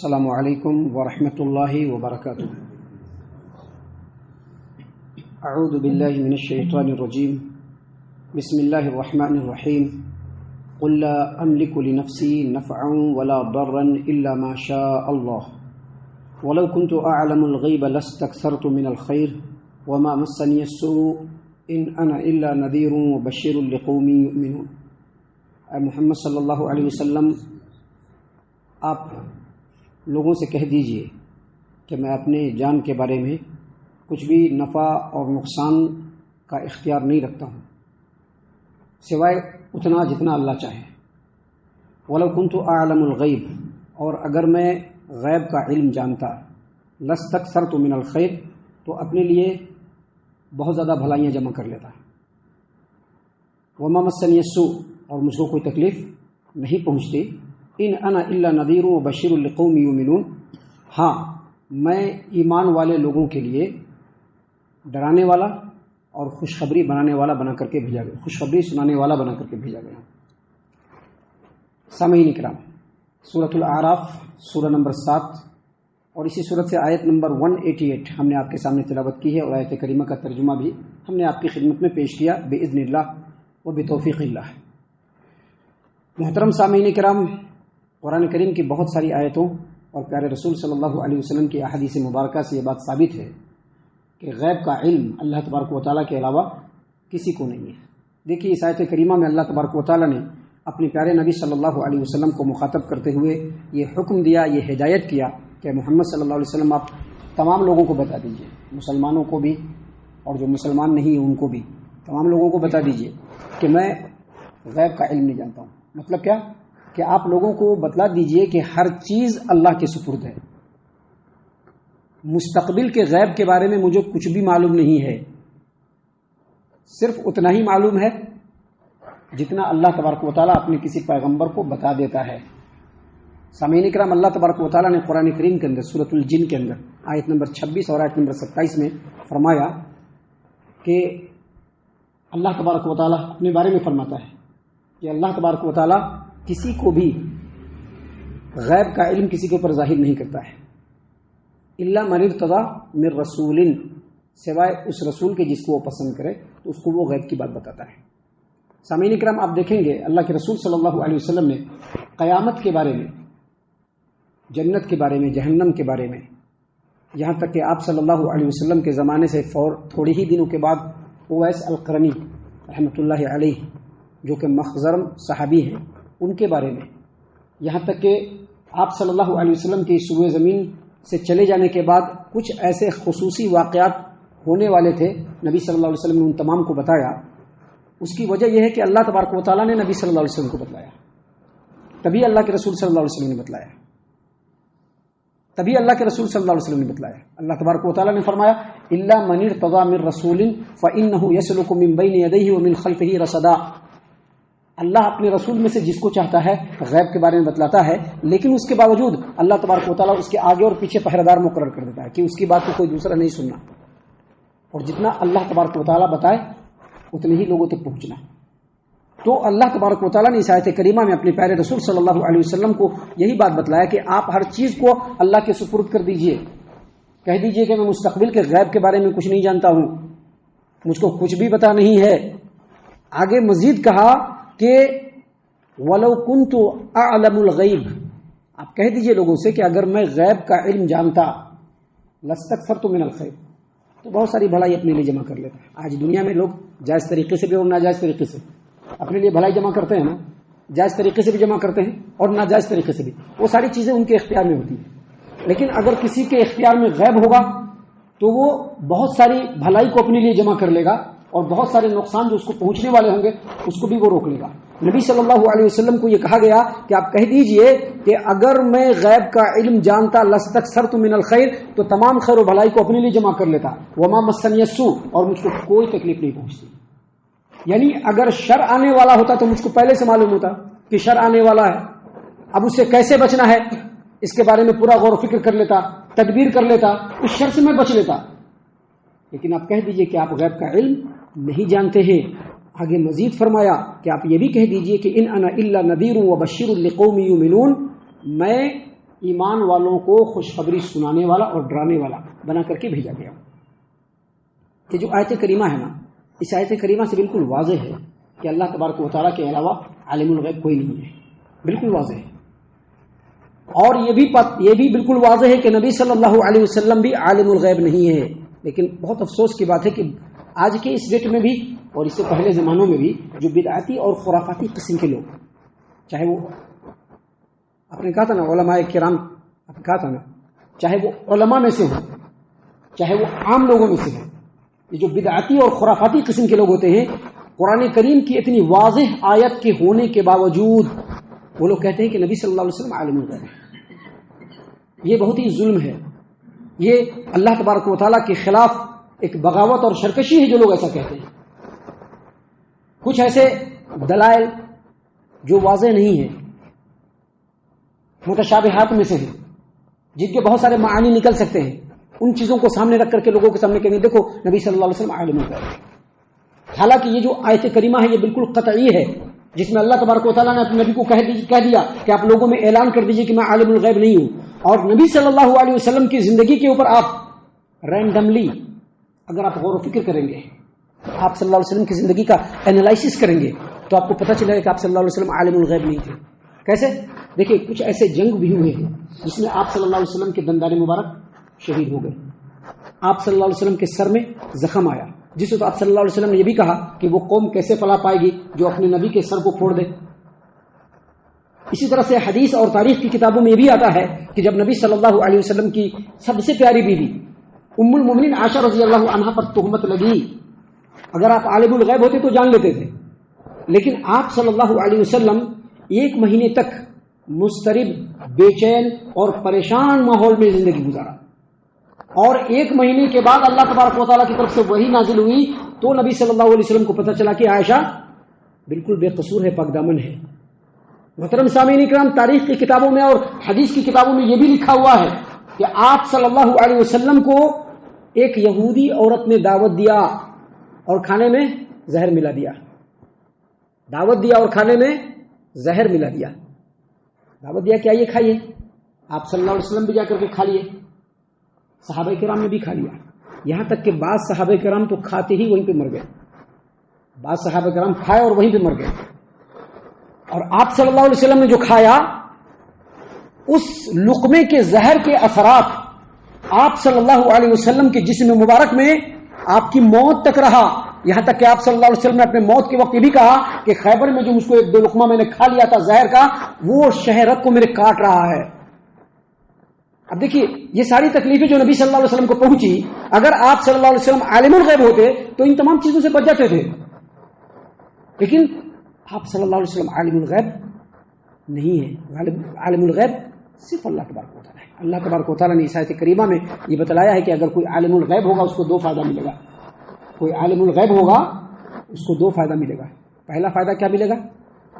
السلام علیکم ورحمۃ اللہ وبرکاتہ۔ اعوذ باللہ من الشیطان الرجیم، بسم اللہ الرحمن الرحیم۔ قل لا املک لنفسی نفعا ولا ضرا الا ما شاء اللہ ولو كنت اعلم الغیب لاستکثرت من الخیر وما مسنی السوء ان انا الا نذیر وبشیر لقوم یؤمنون۔ اے محمد صلی اللہ علیہ وسلم، آپ لوگوں سے کہہ دیجئے کہ میں اپنے جان کے بارے میں کچھ بھی نفع اور نقصان کا اختیار نہیں رکھتا ہوں سوائے اتنا جتنا اللہ چاہے۔ وَلَوْ كُنْتُ أَعْلَمُ الْغَيْبَ، اور اگر میں غیب کا علم جانتا، لَاسْتَكْثَرْتُ مِنَ الْخَيْرِ، تو اپنے لیے بہت زیادہ بھلائیاں جمع کر لیتا۔ وَمَا مَسَّنِيَ السُّوءُ، اور مجھ کو کوئی تکلیف نہیں پہنچتی۔ ان انا الا نذیر و بشیر لقوم یؤمنون، ہاں میں ایمان والے لوگوں کے لیے ڈرانے والا اور خوشخبری بنانے والا بنا کر کے بھیجا گیا، خوشخبری سنانے والا بنا کر کے بھیجا گیا۔ سامعین اکرام، سورۃ الاعراف سورہ نمبر 7 اور اسی سورت سے آیت نمبر 188 ہم نے آپ کے سامنے تلاوت کی ہے، اور آیت کریمہ کا ترجمہ بھی ہم نے آپ کی خدمت میں پیش کیا باذن اللہ و بتوفیق اللہ۔ محترم سامعین اکرام، قرآن کریم کی بہت ساری آیتوں اور پیارے رسول صلی اللہ علیہ وسلم کی احادیث مبارکہ سے یہ بات ثابت ہے کہ غیب کا علم اللہ تبارک و تعالیٰ کے علاوہ کسی کو نہیں ہے۔ دیکھیے، اس آیت کریمہ میں اللہ تبارک و تعالیٰ نے اپنے پیارے نبی صلی اللہ علیہ وسلم کو مخاطب کرتے ہوئے یہ حکم دیا، یہ ہدایت کیا کہ محمد صلی اللہ علیہ وسلم آپ تمام لوگوں کو بتا دیجئے، مسلمانوں کو بھی اور جو مسلمان نہیں ہیں ان کو بھی، تمام لوگوں کو بتا دیجئے کہ میں غیب کا علم نہیں جانتا ہوں۔ مطلب کیا؟ کہ آپ لوگوں کو بتلا دیجئے کہ ہر چیز اللہ کے سپرد ہے۔ مستقبل کے غیب کے بارے میں مجھے کچھ بھی معلوم نہیں ہے، صرف اتنا ہی معلوم ہے جتنا اللہ تبارک و تعالیٰ اپنے کسی پیغمبر کو بتا دیتا ہے۔ سامعین اکرام، اللہ تبارک و تعالیٰ نے قرآن کریم کے اندر سورۃ الجن کے اندر آیت نمبر 26 اور آیت نمبر 27 میں فرمایا کہ اللہ تبارک و تعالیٰ اپنے بارے میں فرماتا ہے کہ اللہ تبارک و تعالیٰ کسی کو بھی غیب کا علم کسی کے اوپر ظاہر نہیں کرتا ہے، الا من ارتضی من رسول، سوائے اس رسول کے جس کو وہ پسند کرے تو اس کو وہ غیب کی بات بتاتا ہے۔ سامعین اکرام، آپ دیکھیں گے اللہ کے رسول صلی اللہ علیہ وسلم نے قیامت کے بارے میں، جنت کے بارے میں، جہنم کے بارے میں، یہاں تک کہ آپ صلی اللہ علیہ وسلم کے زمانے سے تھوڑے ہی دنوں کے بعد اویس القرنی رحمۃ اللہ علیہ جو کہ مخزرم صحابی ہیں، ان کے بارے میں، یہاں تک کہ آپ صلی اللہ علیہ وسلم کی سوئے زمین سے چلے جانے کے بعد کچھ ایسے خصوصی واقعات ہونے والے تھے، نبی صلی اللہ علیہ وسلم نے ان تمام کو بتایا۔ اس کی وجہ یہ ہے کہ اللہ تبارک و تعالیٰ نے نبی صلی اللہ علیہ وسلم کو بتلایا، تبھی اللہ کے رسول صلی اللہ علیہ وسلم نے بتلایا، تبھی اللہ کے رسول صلی اللہ علیہ وسلم نے بتلایا۔ اللہ تبارک و تعالیٰ نے فرمایا الا من ارتضی من رسول فانه يسلك من بين يديه ومن خلفه رصدا، اللہ اپنے رسول میں سے جس کو چاہتا ہے غیب کے بارے میں بتلاتا ہے، لیکن اس کے باوجود اللہ تبارک و تعالیٰ اس کے آگے اور پیچھے پہرے دار مقرر کر دیتا ہے کہ اس کی بات کو کوئی دوسرا نہیں سننا، اور جتنا اللہ تبارک و تعالیٰ بتائے اتنے ہی لوگوں تک پہنچنا۔ تو اللہ تبارک و تعالیٰ نے اس آیت کریمہ میں اپنے پیارے رسول صلی اللہ علیہ وسلم کو یہی بات بتلایا کہ آپ ہر چیز کو اللہ کے سپرد کر دیجئے، کہہ دیجئے کہ میں مستقبل کے غیب کے بارے میں کچھ نہیں جانتا ہوں، مجھ کو کچھ بھی پتہ نہیں ہے۔ آگے مزید کہا کہ وَلَوْ كُنْتُ أَعْلَمُ الْغَيْبَ، آپ کہہ دیجئے لوگوں سے کہ اگر میں غیب کا علم جانتا، لَاسْتَكْثَرْتُ مِنَ الْخَيْرِ، تو بہت ساری بھلائی اپنے لیے جمع کر لیتا۔ آج دنیا میں لوگ جائز طریقے سے بھی اور ناجائز طریقے سے اپنے لیے بھلائی جمع کرتے ہیں نا، جائز طریقے سے بھی جمع کرتے ہیں اور ناجائز طریقے سے بھی، وہ ساری چیزیں ان کے اختیار میں ہوتی ہیں۔ لیکن اگر کسی کے اختیار میں غیب ہوگا تو وہ بہت ساری بھلائی کو اپنے لیے جمع کر لے گا، اور بہت سارے نقصان جو اس کو پہنچنے والے ہوں گے اس کو بھی وہ روک لے گا۔ نبی صلی اللہ علیہ وسلم کو یہ کہا گیا کہ آپ کہہ دیجئے کہ اگر میں غیب کا علم جانتا لاستکثرت من الخیر، تو تمام خیر و بھلائی کو اپنے لیے جمع کر لیتا، وما مسنی السوء، اور مجھ کو کوئی تکلیف نہیں پہنچتی۔ یعنی اگر شر آنے والا ہوتا تو مجھ کو پہلے سے معلوم ہوتا کہ شر آنے والا ہے، اب اس سے کیسے بچنا ہے اس کے بارے میں پورا غور و فکر کر لیتا، تدبیر کر لیتا، اس شر سے میں بچ لیتا۔ لیکن آپ کہہ دیجئے کہ آپ غیب کا علم نہیں جانتے ہیں۔ آگے مزید فرمایا کہ آپ یہ بھی کہہ دیجئے کہ ان انا الا نذیر و بشیر لقوم یؤمنون، میں ایمان والوں کو خوشخبری سنانے والا اور ڈرانے والا بنا کر کے بھیجا گیا. یہ جو آیت کریمہ ہے نا، اس آیت کریمہ سے بالکل واضح ہے کہ اللہ تبارک و تعالیٰ کے علاوہ عالم الغیب کوئی نہیں ہے. بالکل واضح ہے. اور یہ بھی بالکل واضح ہے کہ نبی صلی اللہ علیہ وسلم بھی عالم الغیب نہیں ہے. لیکن بہت افسوس کی بات ہے کہ آج کے اس ڈیٹ میں بھی اور اس سے پہلے زمانوں میں بھی جو بدعتی اور خرافاتی قسم کے لوگ، چاہے وہ آپ نے کہا تھا نا علماء کرام، آپ نے کہا تھا نا، چاہے وہ علماء میں سے ہو چاہے وہ عام لوگوں میں سے ہو، یہ جو بدعتی اور خرافاتی قسم کے لوگ ہوتے ہیں، قرآن کریم کی اتنی واضح آیت کے ہونے کے باوجود وہ لوگ کہتے ہیں کہ نبی صلی اللہ علیہ وسلم عالم الغیب ہے. یہ بہت ہی ظلم ہے. یہ اللہ تبارک و تعالیٰ کے خلاف ایک بغاوت اور سرکشی ہے جو لوگ ایسا کہتے ہیں. کچھ ایسے دلائل جو واضح نہیں ہیں، متشابہات میں سے ہیں، جن کے بہت سارے معانی نکل سکتے ہیں، ان چیزوں کو سامنے رکھ کر کے لوگوں کے سامنے کہیں گے دیکھو نبی صلی اللہ علیہ وسلم عالم الغیب ہے. حالانکہ یہ جو آیت کریمہ ہے یہ بالکل قطعی ہے، جس میں اللہ تبارک و تعالیٰ نے اپنے نبی کو کہہ دیا کہ آپ لوگوں میں اعلان کر دیجئے کہ میں عالم الغیب نہیں ہوں. اور نبی صلی اللہ علیہ وسلم کی زندگی کے اوپر آپ رینڈملی اگر آپ غور و فکر کریں گے، آپ صلی اللہ علیہ وسلم کی زندگی کا انالائسس کریں گے، تو آپ کو پتہ چلے گا کہ آپ صلی اللہ علیہ وسلم عالم الغیب نہیں تھے. کیسے؟ دیکھیں کچھ ایسے جنگ بھی ہوئے ہیں جس میں آپ صلی اللہ علیہ وسلم کے دندان مبارک شہید ہو گئے. آپ صلی اللہ علیہ وسلم کے سر میں زخم آیا، جس وقت آپ صلی اللہ علیہ وسلم نے یہ بھی کہا کہ وہ قوم کیسے فلاح پائے گی جو اپنے نبی کے سر کو پھوڑ دے. اسی طرح سے حدیث اور تاریخ کی کتابوں میں یہ بھی آتا ہے کہ جب نبی صلی اللہ علیہ وسلم کی سب سے پیاری بیوی ام المؤمنین عائشہ رضی اللہ عنہا پر تہمت لگی، اگر آپ عالم الغیب ہوتے تو جان لیتے تھے، لیکن آپ صلی اللہ علیہ وسلم 1 مہینے تک مضطرب، بے چین اور پریشان ماحول میں زندگی گزارا. اور 1 مہینے کے بعد اللہ تبارک و تعالیٰ کی طرف سے وحی نازل ہوئی تو نبی صلی اللہ علیہ وسلم کو پتہ چلا کہ عائشہ بالکل بے قصور ہے، پاک دامن ہے. محترم سامعین اکرام، تاریخ کی کتابوں میں اور حدیث کی کتابوں میں یہ بھی لکھا ہوا ہے کہ آپ صلی اللہ علیہ وسلم کو ایک یہودی عورت نے دعوت دیا اور کھانے میں زہر ملا دیا. دعوت دیا اور کھانے میں زہر ملا دیا. دعوت دیا کہ آئیے کھائیے. آپ صلی اللہ علیہ وسلم بھی جا کر کے کھا لیے، صحابہ کرام نے بھی کھا لیا. یہاں تک کہ بعض صحابہ کرام تو کھاتے ہی وہیں پہ مر گئے. بعض صحابہ کرام کھائے اور وہیں پہ مر گئے. اور آپ صلی اللہ علیہ وسلم نے جو کھایا، اس لقمے کے زہر کے اثرات آپ صلی اللہ علیہ وسلم کے جسم مبارک میں آپ کی موت تک رہا. یہاں تک کہ آپ صلی اللہ علیہ وسلم نے اپنے موت کے وقت یہ بھی کہا کہ خیبر میں جو مجھ کو 1-2 لقمہ میں نے کھا لیا تھا زہر کا، وہ شہرت کو میرے کاٹ رہا ہے. اب دیکھیے یہ ساری تکلیفیں جو نبی صلی اللہ علیہ وسلم کو پہنچی، اگر آپ صلی اللہ علیہ وسلم عالم الغیب ہوتے تو ان تمام چیزوں سے بچ جاتے تھے. لیکن آپ صلی اللہ علیہ وسلم عالم الغیب نہیں ہے. عالم الغیب صرف اللہ تبارک و تعالیٰ ہے. اللہ تبارک و تعالیٰ نے اس آیت کریمہ میں یہ بتلایا ہے کہ اگر کوئی عالم الغیب ہوگا اس کو 2 فائدہ ملے گا. کوئی عالم الغیب ہوگا اس کو 2 فائدہ ملے گا. پہلا فائدہ کیا ملے گا؟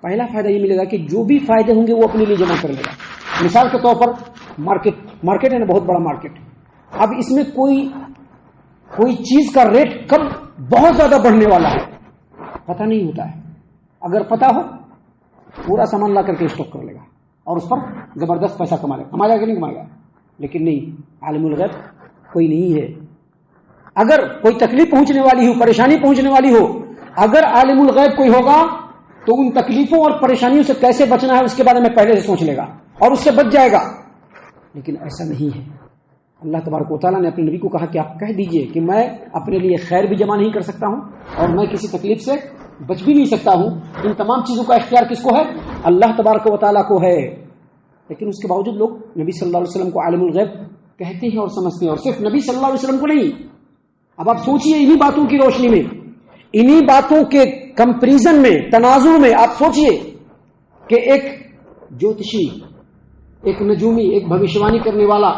پہلا فائدہ یہ ملے گا کہ جو بھی فائدے ہوں گے وہ اپنے لیے جمع کر لے گا. مثال کے طور پر مارکیٹ ہے نا، بہت بڑا مارکیٹ. اب اس میں کوئی چیز کا ریٹ کب بہت زیادہ بڑھنے والا ہے پتہ نہیں ہوتا ہے. اگر پتہ ہو پورا سامان لا کر کے اسٹاک کر لے گا اور اس پر زبردست پیسہ کما لے گا کہ نہیں کمائے گا. لیکن نہیں، عالم الغیب کوئی نہیں ہے. اگر کوئی تکلیف پہنچنے والی ہو، پریشانی پہنچنے والی ہو، اگر عالم الغیب کوئی ہوگا تو ان تکلیفوں اور پریشانیوں سے کیسے بچنا ہے اس کے بارے میں پہلے سے سوچ لے گا اور اس سے بچ جائے گا. لیکن ایسا نہیں ہے. اللہ تبارک و تعالیٰ نے اپنے نبی کو کہا کہ آپ کہہ دیجئے کہ میں اپنے لیے خیر بھی جمع نہیں کر سکتا ہوں اور میں کسی تکلیف سے بچ بھی نہیں سکتا ہوں. ان تمام چیزوں کا اختیار کس کو ہے؟ اللہ تبارک و تعالیٰ کو ہے. لیکن اس کے باوجود لوگ نبی صلی اللہ علیہ وسلم کو عالم الغیب کہتے ہیں اور سمجھتے ہیں. اور صرف نبی صلی اللہ علیہ وسلم کو نہیں. اب آپ سوچئے انہی باتوں کی روشنی میں، انہی باتوں کے کمپریزن میں، تناظر میں آپ سوچئے کہ ایک جوتشی، ایک نجومی، ایک بھوشیوانی کرنے والا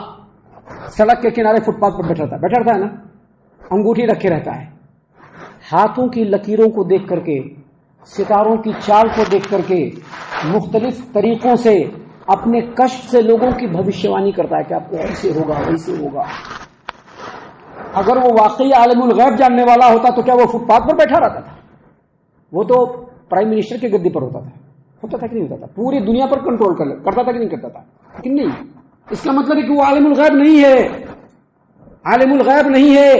سڑک کے کنارے فٹ پاتھ پر بیٹھا رہتا ہے نا، انگوٹھی رکھے رہتا ہے، ہاتھوں کی لکیروں کو دیکھ کر کے، ستاروں کی چال کو دیکھ کر کے مختلف طریقوں سے اپنے کشف سے لوگوں کی بھوشیوانی کرتا ہے کہ آپ کو ایسے ہوگا ویسے ہوگا. اگر وہ واقعی عالم الغیب جاننے والا ہوتا تو کیا وہ فٹ پاتھ پر بیٹھا رہتا تھا؟ وہ تو پرائم منسٹر کے گدی پر ہوتا تھا کہ نہیں ہوتا تھا؟ پوری دنیا پر کنٹرول کرتا تھا کہ نہیں کرتا تھا؟ لیکن نہیں، اس کا مطلب ہے کہ وہ عالم الغیب نہیں ہے، عالم الغیب نہیں ہے۔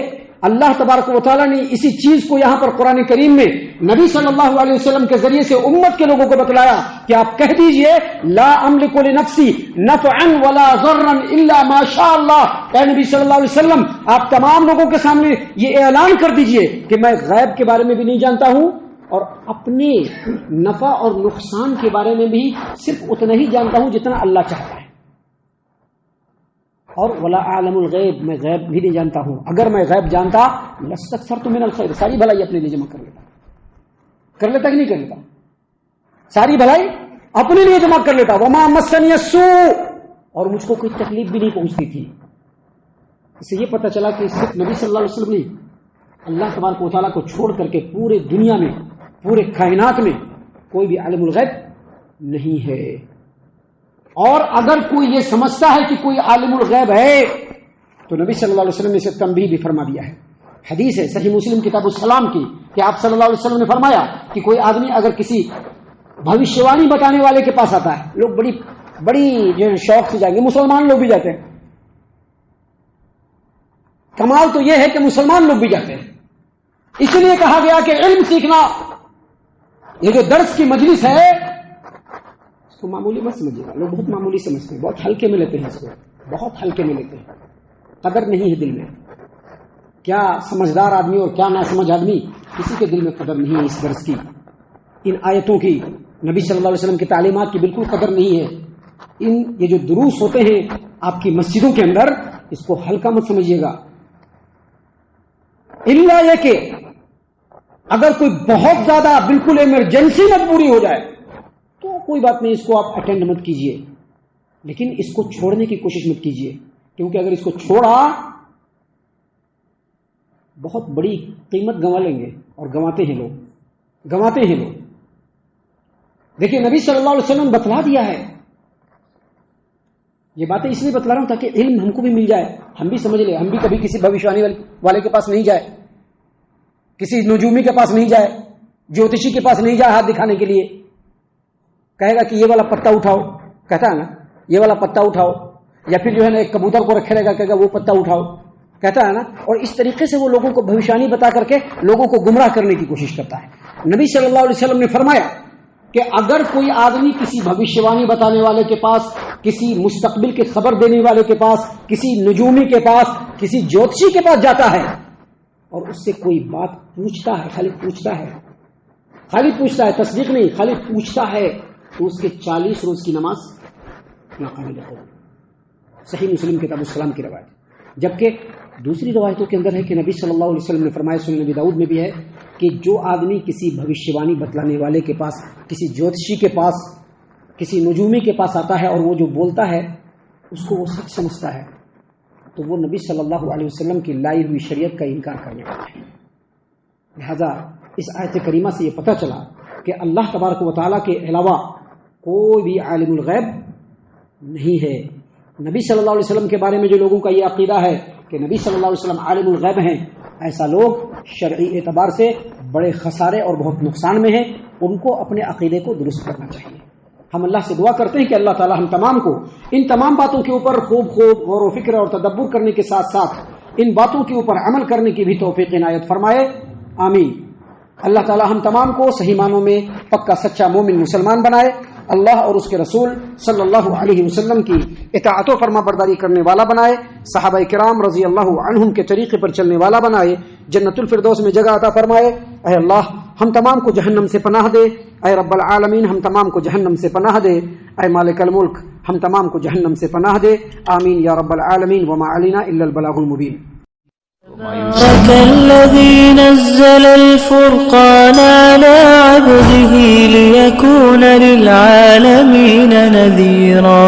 اللہ تبارک و تعالیٰ نے اسی چیز کو یہاں پر قرآن کریم میں نبی صلی اللہ علیہ وسلم کے ذریعے سے امت کے لوگوں کو بتلایا کہ آپ کہہ دیجئے لا املک لنفسی نفعا ولا ضرا الا ما شاء اللہ۔ اے نبی صلی اللہ علیہ وسلم، آپ تمام لوگوں کے سامنے یہ اعلان کر دیجئے کہ میں غیب کے بارے میں بھی نہیں جانتا ہوں اور اپنے نفع اور نقصان کے بارے میں بھی صرف اتنا ہی جانتا ہوں جتنا اللہ چاہتا ہے، اور ولا عالم الغیب، میں غیب بھی نہیں جانتا ہوں۔ اگر میں غیب جانتا لاستکثرت من الخیر، ساری بھلائی اپنے لیے جمع کر لیتا کہ نہیں کر لیتا، ساری بھلائی اپنے لیے جمع کر لیتا۔ وما مسنی السوء، اور مجھ کو کوئی تکلیف بھی نہیں پہنچتی تھی۔ اس سے یہ پتہ چلا کہ صرف نبی صلی اللہ علیہ وسلم نے اللہ تبارک و تعالیٰ کو چھوڑ کر کے پورے دنیا میں، پورے کائنات میں کوئی بھی عالم الغیب نہیں ہے۔ اور اگر کوئی یہ سمجھتا ہے کہ کوئی عالم الغیب ہے تو نبی صلی اللہ علیہ وسلم نے اسے تنبیہ بھی فرما دیا ہے۔ حدیث ہے صحیح مسلم کتاب السلام کی کہ آپ صلی اللہ علیہ وسلم نے فرمایا کہ کوئی آدمی اگر کسی بھوشیوانی بتانے والے کے پاس آتا ہے، لوگ بڑی جو شوق سے جائیں گے، مسلمان لوگ بھی جاتے ہیں، کمال تو یہ ہے کہ مسلمان لوگ بھی جاتے ہیں، اس لیے کہا گیا کہ علم سیکھنا، یہ جو درس کی مجلس ہے اس کو معمولی مت سمجھیے گا، لوگ بہت معمولی سمجھتے ہیں، بہت ہلکے میں لیتے ہیں، اس کو بہت ہلکے میں لیتے ہیں، قدر نہیں ہے دل میں۔ کیا سمجھدار آدمی اور کیا ناسمجھ آدمی، کسی کے دل میں قدر نہیں ہے اس درس کی، ان آیتوں کی، نبی صلی اللہ علیہ وسلم کی تعلیمات کی بالکل قدر نہیں ہے۔ یہ جو دروس ہوتے ہیں آپ کی مسجدوں کے اندر، اس کو ہلکا مت سمجھیے گا، الا یہ کہ اگر کوئی بہت زیادہ بالکل ایمرجنسی مجبوری ہو جائے تو کوئی بات نہیں، اس کو آپ اٹینڈ مت کیجئے، لیکن اس کو چھوڑنے کی کوشش مت کیجئے، کیونکہ اگر اس کو چھوڑا بہت بڑی قیمت گنوا لیں گے، اور گنواتے ہیں لوگ۔ دیکھیے نبی صلی اللہ علیہ وسلم بتلا دیا ہے، یہ باتیں اس لیے بتلا رہا ہوں تاکہ علم ہم کو بھی مل جائے، ہم بھی سمجھ لیں، ہم بھی کبھی کسی بھوشوانی والے کے پاس نہیں جائے، کسی نجومی کے پاس نہیں جائے، جوتشی کے پاس نہیں جائے ہاتھ دکھانے کے لیے، کہے گا کہ یہ والا پتا اٹھاؤ، کہتا ہے نا یہ والا پتا اٹھاؤ، یا پھر جو ہے نا ایک کبوتر کو رکھے رہے گا، کہے گا وہ پتا اٹھاؤ، کہتا ہے نا، اور اس طریقے سے وہ لوگوں کو بھوشوانی بتا کر کے لوگوں کو گمراہ کرنے کی کوشش کرتا ہے۔ نبی صلی اللہ علیہ وسلم نے فرمایا کہ اگر کوئی آدمی کسی بھوشیوانی بتانے والے کے پاس، کسی مستقبل کی خبر دینے والے کے پاس، کسی نجومی کے پاس، کسی جوتشی کے پاس جاتا ہے اور اس سے کوئی بات پوچھتا ہے، خالی پوچھتا ہے، تصدیق نہیں، خالی پوچھتا ہے، تو اس کے 40 روز کی نماز ناقابل قبول۔ صحیح مسلم کتاب السلام کی روایت۔ جبکہ دوسری روایتوں کے اندر ہے کہ نبی صلی اللہ علیہ وسلم نے فرمایا، سنن نبی داؤد میں بھی ہے کہ جو آدمی کسی بھوشیوانی بتلانے والے کے پاس، کسی جوتشی کے پاس، کسی نجومی کے پاس آتا ہے اور وہ جو بولتا ہے اس کو وہ سچ سمجھتا ہے، تو وہ نبی صلی اللہ علیہ وسلم کی لائی ہوئی شریعت کا انکار کرنے والا ہے۔ لہذا اس آیت کریمہ سے یہ پتہ چلا کہ اللہ تبارک و تعالیٰ کے علاوہ کوئی بھی عالم الغیب نہیں ہے۔ نبی صلی اللہ علیہ وسلم کے بارے میں جو لوگوں کا یہ عقیدہ ہے کہ نبی صلی اللہ علیہ وسلم عالم الغیب ہیں، ایسا لوگ شرعی اعتبار سے بڑے خسارے اور بہت نقصان میں ہیں، ان کو اپنے عقیدے کو درست کرنا چاہیے۔ ہم اللہ سے دعا کرتے ہیں کہ اللہ تعالی ہم تمام کو ان تمام باتوں کے اوپر خوب غور و فکر اور تدبر کرنے کے ساتھ ساتھ ان باتوں کے اوپر عمل کرنے کی بھی توفیق عنایت فرمائے، آمین۔ اللہ تعالی ہم تمام کو صحیح معنوں میں پکا سچا مومن مسلمان بنائے، اللہ اور اس کے رسول صلی اللہ علیہ وسلم کی اطاعت و فرما برداری کرنے والا بنائے، صحابہ کرام رضی اللہ عنہم کے طریقے پر چلنے والا بنائے، جنت الفردوس میں جگہ عطا فرمائے۔ اے اللہ ہم تمام کو جہنم سے پناہ دے، اے رب العالمین ہم تمام کو جہنم سے پناہ دے، اے مالک الملک ہم تمام کو جہنم سے پناہ دے، آمین یا رب العالمین، وما علینا الا البلاغ المبین۔ الذي نزل الفرقان على عبده ليكون للعالمين نذيرا